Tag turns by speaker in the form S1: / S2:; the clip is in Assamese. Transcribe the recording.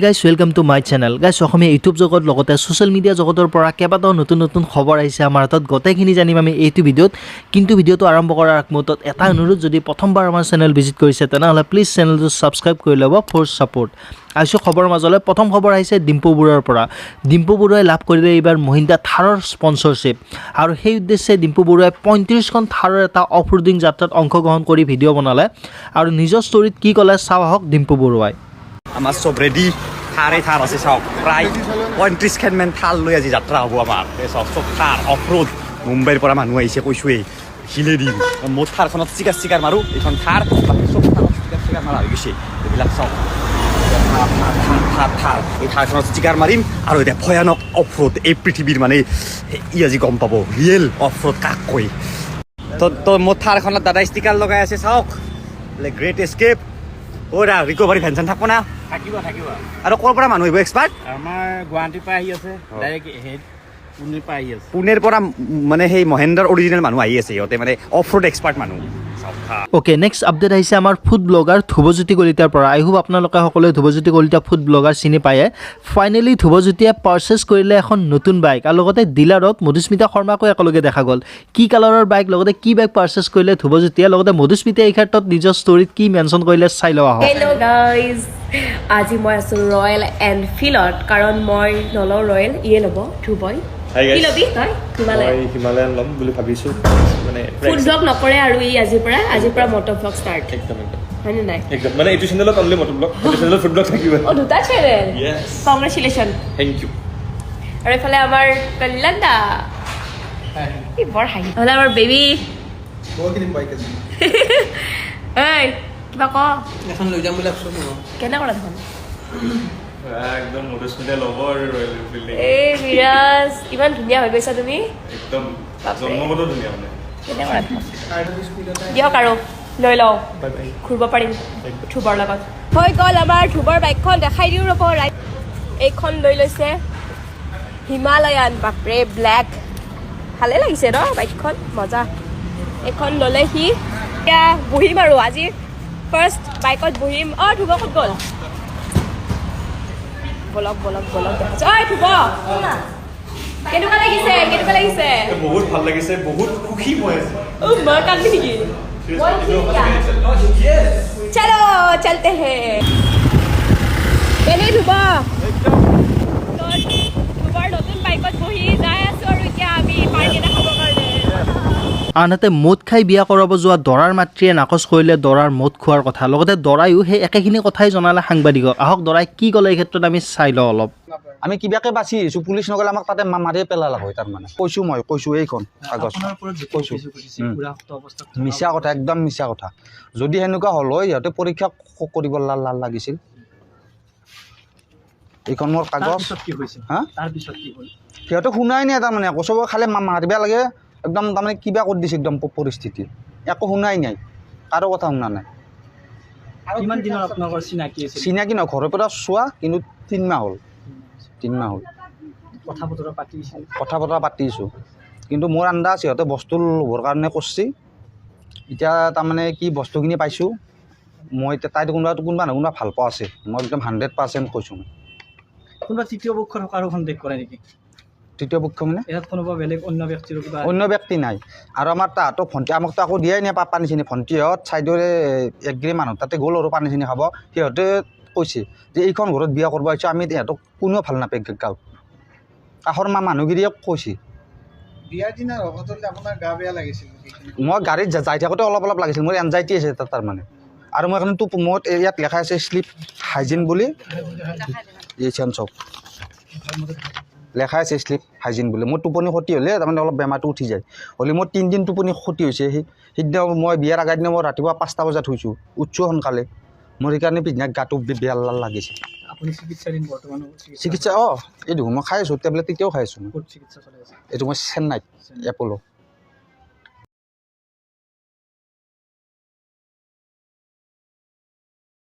S1: Guys welcome to my channel guys Assamese YouTube জগত লগতে ছ'চিয়েল মিডিয়া জগতৰ পৰা কেইবাটাও নতুন নতুন খবৰ আহিছে আমাৰ হাতত গোটেইখিনি জানিম আমি এইটো ভিডিঅ'ত কিন্তু ভিডিঅ'টো আৰম্ভ কৰাৰ আগমুহূৰ্তত এটা অনুৰোধ যদি প্ৰথমবাৰ আমাৰ চেনেল ভিজিট কৰিছে তেনেহ'লে প্লিজ চেনেলটো ছাবস্ক্ৰাইব কৰি ল'ব ফৰ ছাপোৰ্ট আহিছোঁ খবৰ মাজলৈ প্ৰথম খবৰ আহিছে ডিম্পু বৰুৱাৰ পৰা ডিম্পু বৰুৱাই লাভ কৰিলে এইবাৰ মহিন্দ্ৰা থাৰৰ স্পনচৰশ্বিপ আৰু সেই উদ্দেশ্যে ডিম্পু বৰুৱাই 35খন থাৰৰ এটা অফ ৰোডিং যাত্ৰাত অংশগ্ৰহণ কৰি ভিডিঅ' বনালে আৰু নিজৰ ষ্টৰীত কি ক'লে চাওঁ আহক ডিম্পু বৰুৱাই
S2: আমাৰ চব ৰেডি থাৰ আছে চাওক প্ৰায় 35খন মান থাৰ লৈ আজি যাত্ৰা হ'ব আমাৰ চাওক চব থাৰ অফ ৰোড মুম্বাইৰ পৰা মানুহ আহিছে কৈছোৱেই শিলে দিম মোৰ থাৰখনত চিকাৰ মাৰোঁ এইখন থাৰ বাকী চব থাৰত চিকাৰ মাৰা হৈ গৈছে এইবিলাক চাওক থাৰ এই থাৰখনত চিকাৰ মাৰিম আৰু এতিয়া ভয়ানক অফ ৰোড এই পৃথিৱীৰ মানে ই আজি গম পাব ৰিয়েল অফ ৰোড কাক কয় তো মোৰ থাৰখনত দাদাই ষ্টিকাৰ লগাই আছে চাওক গ্ৰেট এস্কেপ ওৰা ৰিকভাৰী ভেনচন থাকব না
S3: থাকিব
S2: আৰু ক'ৰ পৰা মানুহ আহিব এক্সপাৰ্ট
S3: আমাৰ গুৱাহাটীৰ পৰা আহি আছে ডাইৰেক্ট হেড পুনেৰ পৰা আহি আছে
S2: পুনেৰ পৰা মানে সেই মহেন্দ্ৰৰ অৰিজিনেল মানুহ আহি আছে সিহঁতে মানে অফ ৰোড এক্সপাৰ্ট মানুহ
S1: অ'কে নেক্সট আপডেট আহিছে আমাৰ ফুড ব্লগাৰ ধ্ৰুৱজ্যোতি কলিতাৰ পৰা আই হোপ আপোনালোকে সকলোৱে ধ্ৰুৱজ্যোতি কলিতা ফুড ব্লগাৰ চিনি পায়ে ফাইনেলি ধ্ৰুৱজ্যোতিয়ে পাৰ্চেছ কৰিলে এখন নতুন বাইক আৰু লগতে ডিলাৰত মধুস্মিতা শৰ্মাকো একেলগে দেখা গ'ল কি কালাৰৰ বাইক লগতে কি বাইক পাৰ্চেছ কৰিলে ধ্ৰুৱজ্যোতিয়ে লগতে মধুস্মিতাই এই ক্ষেত্ৰত নিজৰ ষ্টৰীত কি মেনশ্যন কৰিলে চাই লওঁ আহক
S4: হেল্ল' গাইজ আজি মই আছোঁ ৰয়েল এনফিল্ডত কাৰণ মই নলওঁ ৰয়েল ইয়ে ল'ব ধ্ৰুৱই কি ল'বি তই
S5: হিমালয়ান ল'ম বুলি ভাবিছোঁ মানে
S4: ফুড ব্লগ নকৰে আৰু ই আজিৰ পৰা মটৰ ব্লগ ষ্টাৰ্ট
S5: একদম
S4: হয়নে নাই
S5: একদম মানে এইটো চেনেলত অনলি মটৰ ব্লগ এইটো চেনেলত ফুড ব্লগ থাকিব
S4: অঁ দুটা channel
S5: Yes.
S4: Congratulation
S5: thank you
S4: আৰু এইফালে আমাৰ কল্যাণ দা ই বৰ হাঁহি হ'লে আমাৰ বেবী ঐ কিবা ক
S3: এখন লৈ যাম বুলি ভাবিছোঁ
S4: কেনে কৰা দেখোন
S5: একদম মধুস্মিতাই ল'ব আৰু ৰয়েল এনফিল্ড
S4: এই বিৰাজ ইমান ধুনীয়া হৈ গৈছা তুমি
S5: একদম
S4: বাপৰে।
S5: জন্মগত ধুনীয়া মানে
S4: কেনে কৰা দেখোন দিয়ক আৰু লৈ লওঁ ঘূৰিব পাৰিম ধ্ৰুৱৰ লগত হৈ গ'ল আমাৰ ধ্ৰুৱৰ বাইকখন দেখাই দিওঁ ৰ'ব এইখন লৈ লৈছে হিমালয়ান বাপৰে ব্লেক ভালে লাগিছে ন বাইকখন মজা এইখন ল'লে সি এতিয়া বহিম আৰু আজি ফাৰ্ষ্ট বাইকত বহিম অঁ ধ্ৰুৱ ক'ত গ'ল বলক দেখাইছোঁ ঐ ধ্ৰুৱ কেনেকুৱা লাগিছে
S5: বহুত ভাল লাগিছে বহুত সুখী মই আছোঁ
S4: মই কান্দি নেকি চলো চলতে হে কেনে ধ্ৰুৱ ধ্ৰুৱৰ নতুন বাইকত বহি যাই আছো আৰু এতিয়া আমি পাৰ্টি এটা খাবৰ কাৰণে
S1: আনহাতে মদ খাই বিয়া কৰাব যোৱা দৰাৰ মাতৃয়ে নাকচ কৰিলে দৰাৰ মদ খোৱাৰ কথা লগতে দৰায়ো সেই একেখিনি কথাই জনালে সাংবাদিকক আহক দৰাই কি ক'লে এই ক্ষেত্ৰত আমি চাই লওঁ অলপ
S2: আমি কিবাকে বাচি আহিছোঁ পুলিচ নগ'লে আমাক তাতে মাৰিয়ে পেলালা হয় তাৰমানে কৈছোঁ এইখন কাগজ কৈছোঁ মিছা কথা একদম মিছা কথা যদি সেনেকুৱা হ'ল হয় সিহঁতে পৰীক্ষা কৰিব লাগিছিল এইখন মোৰ কাগজ হা সিহঁতে শুনাই নাই তাৰমানে আকৌ চব খালে মাৰিব লাগে একদম তাৰমানে কিবা কৰি দিছে একদম পৰিস্থিতি একো শুনাই নাই কাৰো কথা শুনা নাই
S3: কিমান দিনৰ আপোনালোকৰ
S2: চিনাকি নহয় ঘৰৰ পৰা চোৱা কিন্তু 3 মাহ হ'ল
S3: কথা
S2: বতৰা পাতিছোঁ কিন্তু মোৰ আন্দাজ সিহঁতে বস্তু ল'বৰ কাৰণে কৰিছে এতিয়া তাৰমানে কি বস্তুখিনি পাইছোঁ মই এতিয়া তাইতো কোনোবা ভাল পোৱা আছে মই একদম 100% কৈছোঁ মই
S3: কোনোবা তৃতীয় পক্ষৰ কাৰো সন্দেহ কৰে নেকি
S2: তৃতীয় পক্ষ মানে
S3: ইয়াত কোনোবা বেলেগ অন্য ব্যক্তিৰ কিবা
S2: অন্য ব্যক্তি নাই আৰু আমাৰ তাহাঁতক ভণ্টি আমাকতো আকৌ দিয়াই নাই পানী চিনি ভণ্টিহঁত চাইডৰে এগ্ৰী মানুহ তাতে গ'ল আৰু পানী চিনি খাব সিহঁতে কৈছে যে এইখন ঘৰত বিয়া কৰিব আহিছোঁ আমি সিহঁতক কোনেও ভাল নাপায় গাঁৱত কাষৰ মানুহগিৰিয়ে কৈছে
S6: বিয়াৰ দিনা আপোনাৰ গা বেয়া লাগিছিল
S2: মই গাড়ীত যাই থাকোঁতে অলপ লাগিছিল মোৰ এনজাইটি আছে তাৰমানে আৰু মই এখন মোৰ ইয়াত লেখা আছে শ্লিপ হাইজিন বুলি এই চেঞ্চক লেখা আছে শ্লিপ হাইজিন বুলি মোৰ টোপনি ক্ষতি হ'লে তাৰমানে অলপ বেমাৰটো উঠি যায় হ'লে মোৰ 3 দিন টোপনি ক্ষতি হৈছে সেইদিনা মই বিয়াৰ আগৰ দিনা মই ৰাতিপুৱা 5টা বজাত শুইছোঁ উঠছোঁ সোনকালে মোৰ সেইকাৰণে পিছদিনা গাটো বেয়া লাগিছে
S3: আপুনি চিকিৎসাধীন বৰ্তমান
S2: চিকিৎসা এইটো মই খাই আছোঁ টেবলেট তেতিয়াও খাই আছোঁ এইটো মই চেন্নাইত এপ'ল'